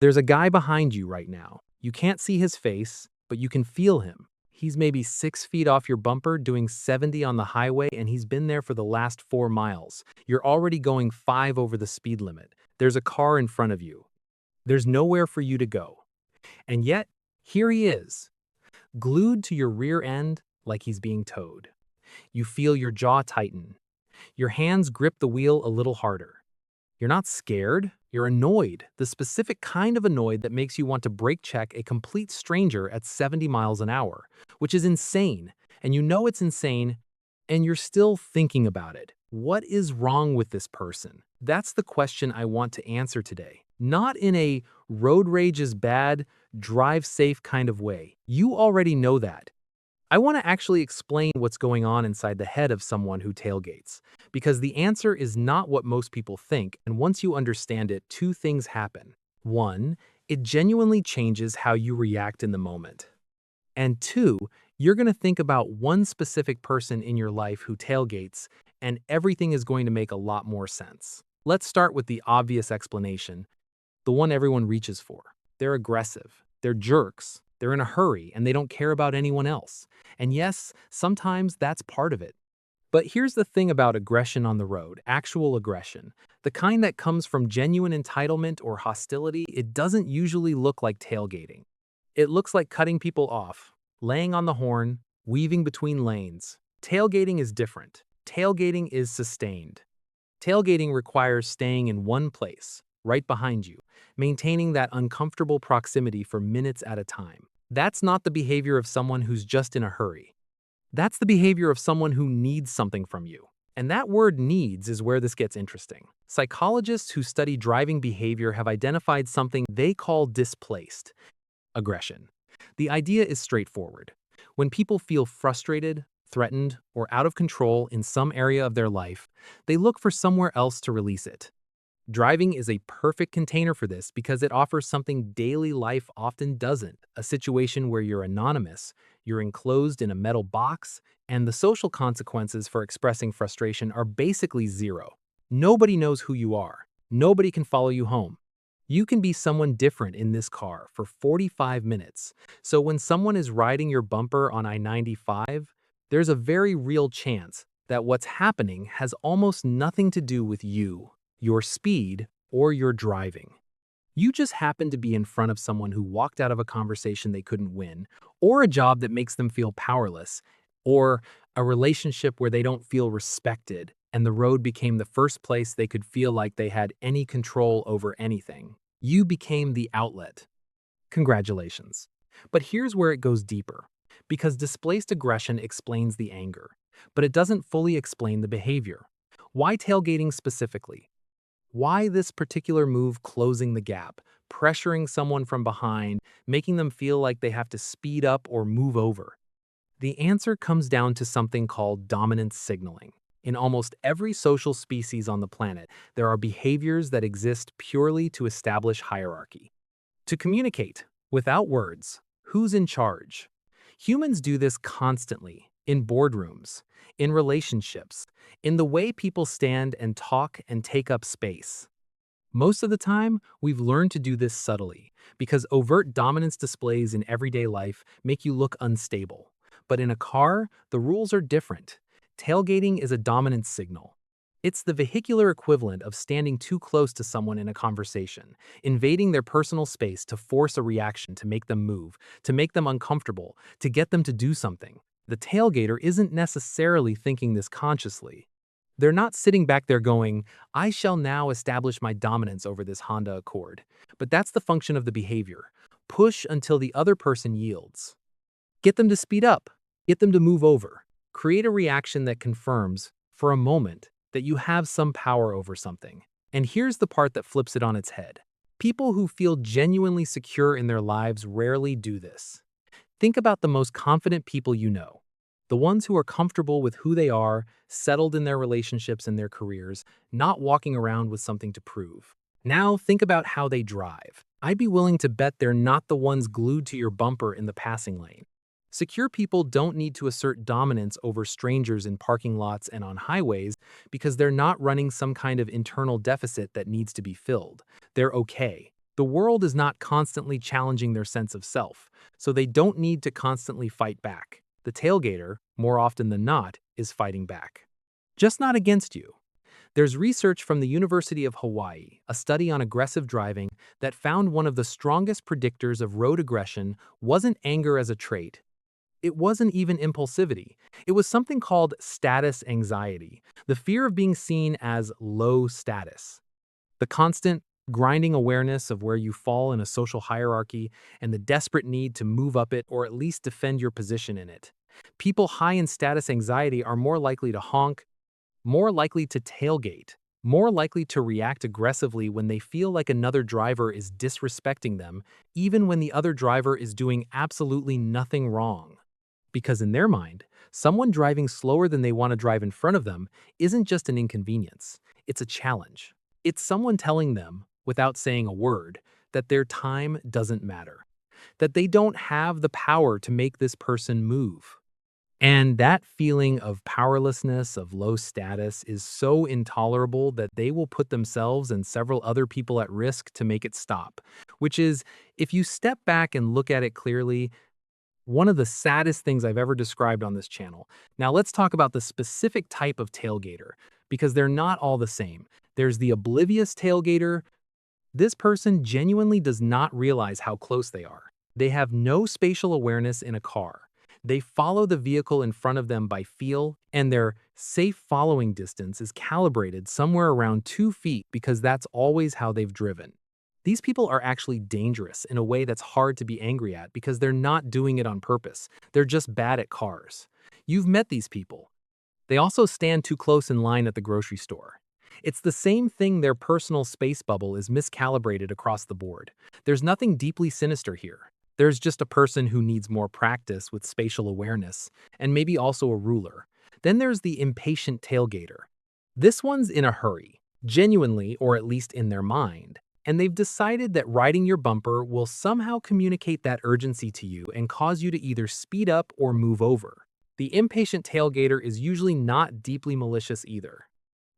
There's a guy behind you right now. You can't see his face, but you can feel him. He's maybe 6 feet off your bumper doing 70 on the highway, and he's been there for the last 4 miles. You're already going 5 over the speed limit. There's a car in front of you. There's nowhere for you to go. And yet, here he is, glued to your rear end like he's being towed. You feel your jaw tighten. Your hands grip the wheel a little harder. You're not scared, you're annoyed, the specific kind of annoyed that makes you want to brake check a complete stranger at 70 miles an hour, which is insane. And you know it's insane, and you're still thinking about it. What is wrong with this person? That's the question I want to answer today. Not in a road rage is bad, drive safe kind of way. You already know that. I want to actually explain what's going on inside the head of someone who tailgates, because the answer is not what most people think, and once you understand it, two things happen. One, it genuinely changes how you react in the moment. And two, you're going to think about one specific person in your life who tailgates, and everything is going to make a lot more sense. Let's start with the obvious explanation, the one everyone reaches for. They're aggressive, they're jerks, they're in a hurry, and they don't care about anyone else. And yes, sometimes that's part of it. But here's the thing about aggression on the road, actual aggression. The kind that comes from genuine entitlement or hostility, it doesn't usually look like tailgating. It looks like cutting people off, laying on the horn, weaving between lanes. Tailgating is different. Tailgating is sustained. Tailgating requires staying in one place, right behind you, maintaining that uncomfortable proximity for minutes at a time. That's not the behavior of someone who's just in a hurry. That's the behavior of someone who needs something from you. And that word needs is where this gets interesting. Psychologists who study driving behavior have identified something they call displaced aggression. The idea is straightforward. When people feel frustrated, threatened, or out of control in some area of their life, they look for somewhere else to release it. Driving is a perfect container for this because it offers something daily life often doesn't, a situation where you're anonymous, you're enclosed in a metal box, and the social consequences for expressing frustration are basically zero. Nobody knows who you are. Nobody can follow you home. You can be someone different in this car for 45 minutes. So when someone is riding your bumper on I-95, there's a very real chance that what's happening has almost nothing to do with you, your speed, or your driving. You just happen to be in front of someone who walked out of a conversation they couldn't win, or a job that makes them feel powerless, or a relationship where they don't feel respected, and the road became the first place they could feel like they had any control over anything. You became the outlet. Congratulations. But here's where it goes deeper, because displaced aggression explains the anger, but it doesn't fully explain the behavior. Why tailgating specifically? Why this particular move closing the gap, pressuring someone from behind, making them feel like they have to speed up or move over? The answer comes down to something called dominance signaling. In almost every social species on the planet, there are behaviors that exist purely to establish hierarchy. To communicate, without words, who's in charge. Humans do this constantly, in boardrooms, in relationships, in the way people stand and talk and take up space. Most of the time, we've learned to do this subtly, because overt dominance displays in everyday life make you look unstable. But in a car, the rules are different. Tailgating is a dominance signal. It's the vehicular equivalent of standing too close to someone in a conversation, invading their personal space to force a reaction to make them move, to make them uncomfortable, to get them to do something. The tailgater isn't necessarily thinking this consciously. They're not sitting back there going, I shall now establish my dominance over this Honda Accord. But that's the function of the behavior. Push until the other person yields. Get them to speed up. Get them to move over. Create a reaction that confirms, for a moment, that you have some power over something. And here's the part that flips it on its head. People who feel genuinely secure in their lives rarely do this. Think about the most confident people you know. The ones who are comfortable with who they are, settled in their relationships and their careers, not walking around with something to prove. Now think about how they drive. I'd be willing to bet they're not the ones glued to your bumper in the passing lane. Secure people don't need to assert dominance over strangers in parking lots and on highways because they're not running some kind of internal deficit that needs to be filled. They're okay. The world is not constantly challenging their sense of self, so they don't need to constantly fight back. The tailgater, more often than not, is fighting back. Just not against you. There's research from the University of Hawaii, a study on aggressive driving, that found one of the strongest predictors of road aggression wasn't anger as a trait. It wasn't even impulsivity. It was something called status anxiety, the fear of being seen as low status. The constant, grinding awareness of where you fall in a social hierarchy and the desperate need to move up it or at least defend your position in it. People high in status anxiety are more likely to honk, more likely to tailgate, more likely to react aggressively when they feel like another driver is disrespecting them, even when the other driver is doing absolutely nothing wrong. Because in their mind, someone driving slower than they want to drive in front of them isn't just an inconvenience, it's a challenge. It's someone telling them, without saying a word, that their time doesn't matter, that they don't have the power to make this person move. And that feeling of powerlessness, of low status, is so intolerable that they will put themselves and several other people at risk to make it stop. Which is, if you step back and look at it clearly, one of the saddest things I've ever described on this channel. Now let's talk about the specific type of tailgater, because they're not all the same. There's the oblivious tailgater. This person genuinely does not realize how close they are. They have no spatial awareness in a car. They follow the vehicle in front of them by feel, and their safe following distance is calibrated somewhere around 2 feet because that's always how they've driven. These people are actually dangerous in a way that's hard to be angry at because they're not doing it on purpose. They're just bad at cars. You've met these people. They also stand too close in line at the grocery store. It's the same thing. Their personal space bubble is miscalibrated across the board. There's nothing deeply sinister here. There's just a person who needs more practice with spatial awareness, and maybe also a ruler. Then there's the impatient tailgater. This one's in a hurry, genuinely or at least in their mind, and they've decided that riding your bumper will somehow communicate that urgency to you and cause you to either speed up or move over. The impatient tailgater is usually not deeply malicious either.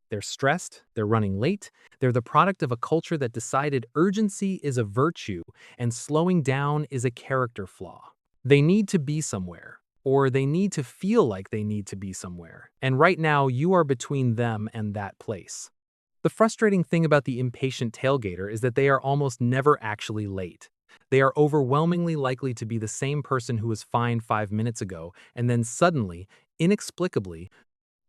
They're stressed, they're running late, they're the product of a culture that decided urgency is a virtue and slowing down is a character flaw. They need to be somewhere, or they need to feel like they need to be somewhere, and right now you are between them and that place. The frustrating thing about the impatient tailgater is that they are almost never actually late. They are overwhelmingly likely to be the same person who was fine 5 minutes ago and then suddenly, inexplicably,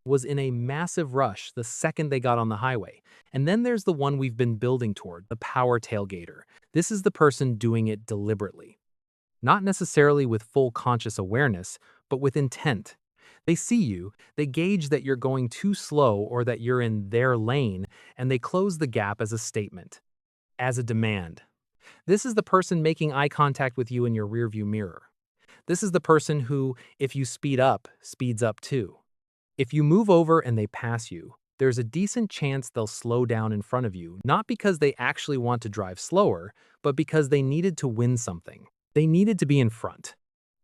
was in a massive rush the second they got on the highway. And then there's the one we've been building toward, the power tailgater. This is the person doing it deliberately. Not necessarily with full conscious awareness, but with intent. They see you, they gauge that you're going too slow or that you're in their lane, and they close the gap as a statement, as a demand. This is the person making eye contact with you in your rearview mirror. This is the person who, if you speed up, speeds up too. If you move over and they pass you, there's a decent chance they'll slow down in front of you, not because they actually want to drive slower, but because they needed to win something. They needed to be in front.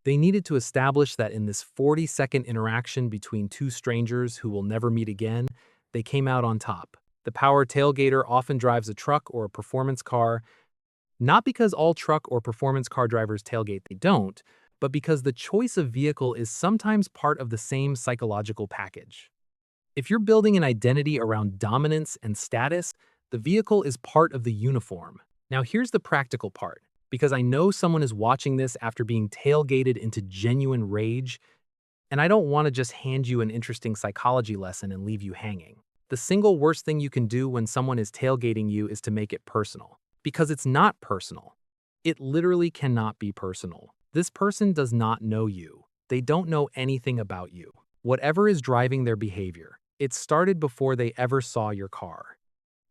They needed to establish that in this 40-second interaction between two strangers who will never meet again, they came out on top. The power tailgater often drives a truck or a performance car, not because all truck or performance car drivers tailgate, they don't, but because the choice of vehicle is sometimes part of the same psychological package. If you're building an identity around dominance and status, the vehicle is part of the uniform. Now here's the practical part, because I know someone is watching this after being tailgated into genuine rage, and I don't want to just hand you an interesting psychology lesson and leave you hanging. The single worst thing you can do when someone is tailgating you is to make it personal, because it's not personal. It literally cannot be personal. This person does not know you. They don't know anything about you. Whatever is driving their behavior, it started before they ever saw your car.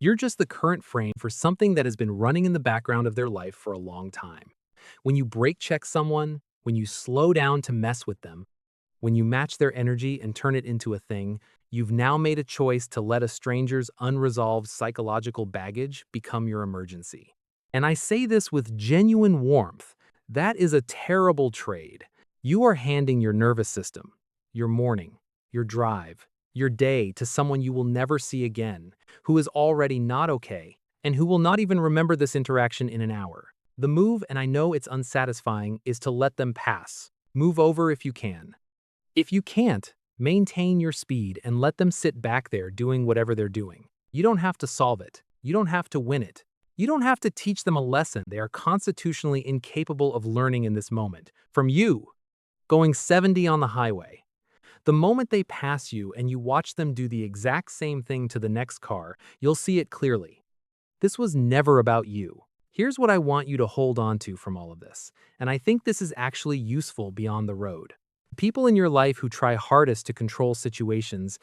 You're just the current frame for something that has been running in the background of their life for a long time. When you brake check someone, when you slow down to mess with them, when you match their energy and turn it into a thing, you've now made a choice to let a stranger's unresolved psychological baggage become your emergency. And I say this with genuine warmth. That is a terrible trade. You are handing your nervous system, your morning, your drive, your day to someone you will never see again, who is already not okay, and who will not even remember this interaction in an hour. The move, and I know it's unsatisfying, is to let them pass. Move over if you can. If you can't, maintain your speed and let them sit back there doing whatever they're doing. You don't have to solve it. You don't have to win it. You don't have to teach them a lesson they are constitutionally incapable of learning in this moment. From you, going 70 on the highway. The moment they pass you and you watch them do the exact same thing to the next car, you'll see it clearly. This was never about you. Here's what I want you to hold on to from all of this, and I think this is actually useful beyond the road. People in your life who try hardest to control situations,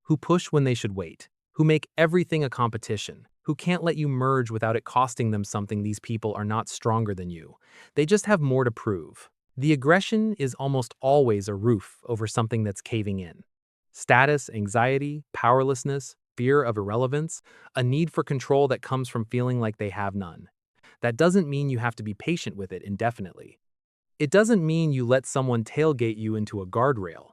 who push when they should wait, who make everything a competition, who can't let you merge without it costing them something. These people are not stronger than you. They just have more to prove. The aggression is almost always a roof over something that's caving in. Status, anxiety, powerlessness, fear of irrelevance, a need for control that comes from feeling like they have none. That doesn't mean you have to be patient with it indefinitely. It doesn't mean you let someone tailgate you into a guardrail,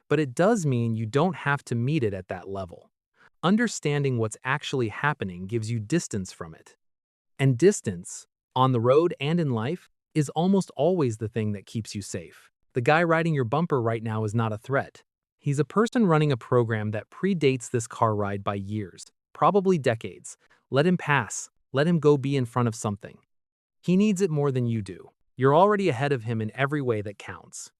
but it does mean you don't have to meet it at that level. Understanding what's actually happening gives you distance from it. And distance, on the road and in life, is almost always the thing that keeps you safe. The guy riding your bumper right now is not a threat. He's a person running a program that predates this car ride by years, probably decades. Let him pass. Let him go be in front of something. He needs it more than you do. You're already ahead of him in every way that counts.